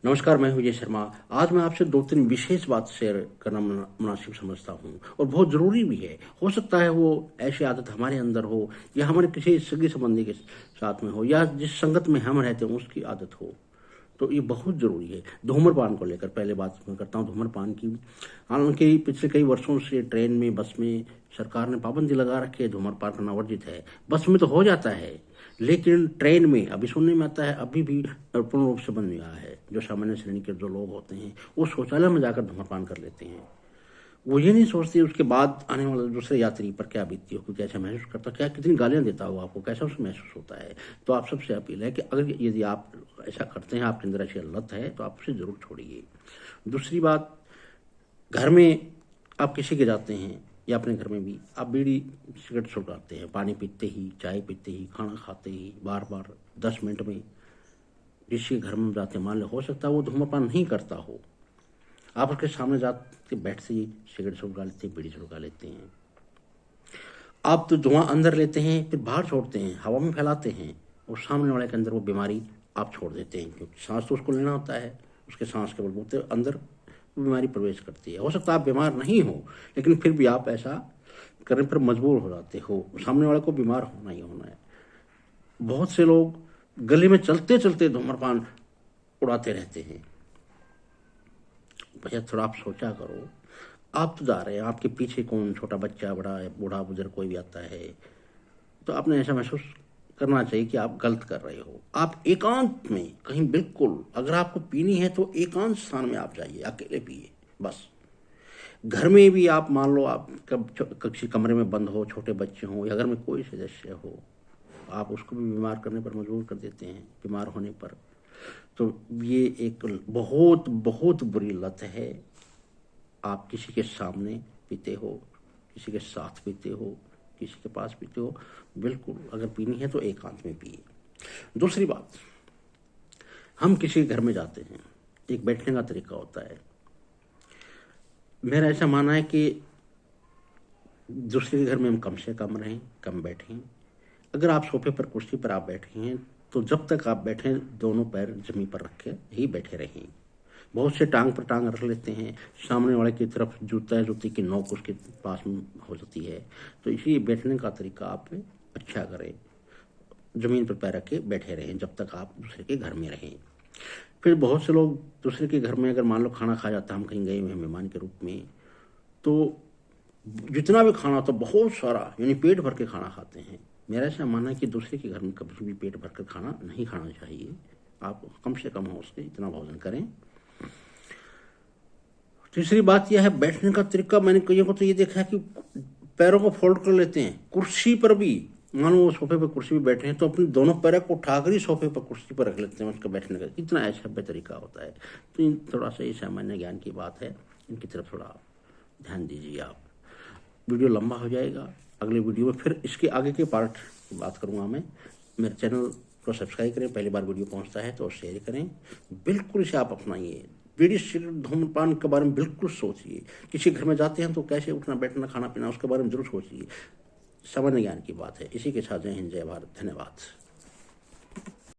नमस्कार, मैं हूं विजय शर्मा। आज मैं आपसे 2-3 विशेष बात शेयर करना मुनासिब समझता हूं और बहुत ज़रूरी भी है। हो सकता है वो ऐसी आदत हमारे अंदर हो या हमारे किसी सगे संबंधी के साथ में हो या जिस संगत में हम रहते हैं उसकी आदत हो, तो ये बहुत ज़रूरी है। धूम्रपान को लेकर पहले बात मैं करता हूँ धूम्रपान की। हालांकि पिछले कई वर्षों से ट्रेन में, बस में सरकार ने पाबंदी लगा रखी है, धूम्रपान करना वर्जित है। बस में तो हो जाता है, लेकिन ट्रेन में अभी सुनने में आता है अभी भी पूर्ण रूप से बंद नहीं हुआ है। जो सामान्य श्रेणी के जो लोग होते हैं वो शौचालय में जाकर धूम्रपान कर लेते हैं। वो ये नहीं सोचते उसके बाद आने वाले दूसरे यात्री पर क्या बीतती हो, कैसा महसूस करता, क्या कितनी गालियां देता हो, आपको कैसा उसमें महसूस होता है। तो आप सबसे अपील है कि अगर यदि आप ऐसा करते हैं, आपके अंदर ऐसी लत है, तो आप उसे जरूर छोड़िए। दूसरी बात, घर में आप किसी के जाते हैं या अपने घर में भी आप बीड़ी सिगरेट सुलगाते हैं, पानी पीते ही, चाय पीते ही, खाना खाते ही, बार बार 10 मिनट में जिसके घर में जाते हैं, मान लो हो सकता है वो धूम्रपान नहीं करता हो, आप उसके सामने जाके बैठते ही सिगरेट सुलगा लेते हैं, बीड़ी सुलगा लेते हैं। आप तो धुआं अंदर लेते हैं फिर बाहर छोड़ते हैं, हवा में फैलाते हैं और सामने वाले के अंदर वो बीमारी आप छोड़ देते हैं, क्योंकि सांस तो उसको लेना होता है, उसके सांस के बलबूते अंदर बीमारी प्रवेश करती है। हो सकता है आप बीमार नहीं हो, लेकिन फिर भी आप ऐसा करने पर मजबूर हो जाते हो, सामने वाले को बीमार होना ही होना है। बहुत से लोग गली में चलते चलते धूम्रपान उड़ाते रहते हैं। भैया थोड़ा आप सोचा करो, आप तो जा रहे हैं, आपके पीछे कौन, छोटा बच्चा, बड़ा, बूढ़ा, बुजुर्ग कोई भी आता है, तो आपने ऐसा महसूस करना चाहिए कि आप गलत कर रहे हो। आप एकांत में कहीं, बिल्कुल अगर आपको पीनी है तो एकांत स्थान में आप जाइए, अकेले पिए बस। घर में भी आप मान लो आप कब किसी कमरे में बंद हो, छोटे बच्चे हों या घर में कोई सदस्य हो, आप उसको भी बीमार करने पर मजबूर कर देते हैं, बीमार होने पर। तो ये एक बहुत बहुत बुरी लत है। आप किसी के सामने पीते हो, किसी के साथ पीते हो, किसी के पास पीते हो, बिल्कुल अगर पीनी है तो एकांत में पिए। दूसरी बात, हम किसी के घर में जाते हैं, एक बैठने का तरीका होता है। मेरा ऐसा मानना है कि दूसरे के घर में हम कम से कम रहें, कम बैठें। अगर आप सोफे पर, कुर्सी पर आप बैठे हैं, तो जब तक आप बैठें दोनों पैर जमीन पर रखे ही बैठे रहें। बहुत से टांग पर टांग रख लेते हैं, सामने वाले की तरफ जूता, जूती की नोक उसके पास में हो जाती है। तो इसी बैठने का तरीका आप अच्छा करें, जमीन पर पैर रख के बैठे रहें जब तक आप दूसरे के घर में रहें। फिर बहुत से लोग दूसरे के घर में अगर मान लो खाना खा जाता है, हम कहीं गए हुए हैं मेहमान के रूप में, तो जितना भी खाना होता है बहुत सारा, यानी पेट भर के खाना खाते हैं। मेरा ऐसा मानना है कि दूसरे के घर में कभी भी पेट भर कर खाना नहीं खाना चाहिए। आप कम से कम हो उसके इतना भोजन करें। तीसरी बात यह है बैठने का तरीका। मैंने कईयों को तो ये देखा है कि पैरों को फोल्ड कर लेते हैं, कुर्सी पर भी, मानो वो सोफे पर कुर्सी पर बैठे हैं तो अपने दोनों पैरों को उठाकर ही सोफे पर कुर्सी पर रख लेते हैं, उसका बैठने का इतना असभ्य तरीका होता है। तो थोड़ा सा ये सामान्य ज्ञान की बात है, इनकी तरफ थोड़ा ध्यान दीजिए आप। वीडियो लंबा हो जाएगा, अगले वीडियो में फिर इसके आगे के पार्ट की बात करूंगा मैं। मेरे चैनल को सब्सक्राइब करें, पहली बार वीडियो पहुंचता है तो शेयर करें। बिल्कुल इसे आप अपनाइए। बीड़ी सिगरेट धूम्रपान के बारे में बिल्कुल सोचिए। किसी घर में जाते हैं तो कैसे उठना, बैठना, खाना पीना, उसके बारे में जरूर सोचिए। सामान्य ज्ञान की बात है। इसी के साथ जय हिंद, जय भारत, धन्यवाद।